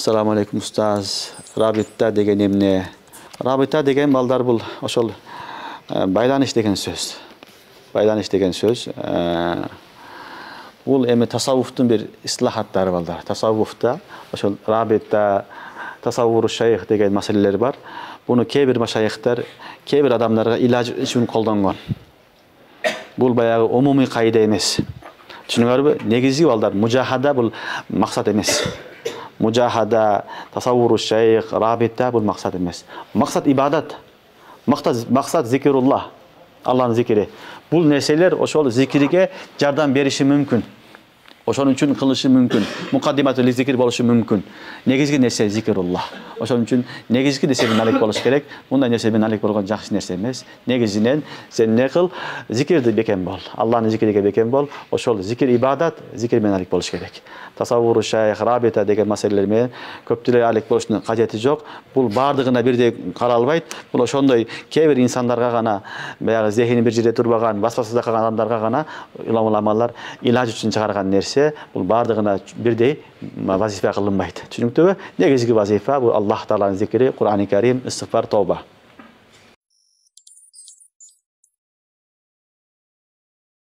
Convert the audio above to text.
Assalamu alaikum устаз. Рабита деген эмне? Рабита деген балдар бул ошол байланыш деген сөз. Байланыш деген сөз. Бул эми тасаввуфтун бир ислахаттары балдар. Тасаввуфта ошол рабита, тасаввуру шайх деген маселелер бар. Буну кээ бир машайхтар, кээ бир адамдарга илаж үчүн колдонгон. Бул баягы умумий кайда эмес. Түшүнүңөрбү? Негизги балдар мужахада бул максат эмес. Мужахада, тасаввуру шайх, рабита бул максат эмес. Максат ибадат. Максат зикируллах. Аллахтын зикири. Бул нерселер ошол зикирге жардам бериши мүмкүн. Ошон үчүн кылышы мүмкүн. Мукаддиматул зикир болушу мүмкүн. Негизги нерсе зикируллах. Ошон үчүн негизги нерсе менен алек болуш керек. Мындай нерсе менен алек болгон жакшы нерсе эмес. Негизинен сен не кыл? Зикирди бекем бол. Аллахтын зикириге бекем бол. Ошол зикир ибадат, зикир менен алек болуш керек. Тасаввуру шайх, рабита деген маселелер менен көптүлө алек болуштун кажети жок. Бул бардыгына бирдей каралбайт. Бул ошондой кээ бир инсандарга гана, баягы зехини бир жерде турбаган, васвасада калган адамдарга гана уламалар илаж үчүн чыгарган нерсе. Бул бардыгына бирдей вазифа кылынбайт. Түшүнүктүүбү? Негизги вазифа бул Аллах Тааланын зикири, Кур'ани Карим, истигфар, тооба.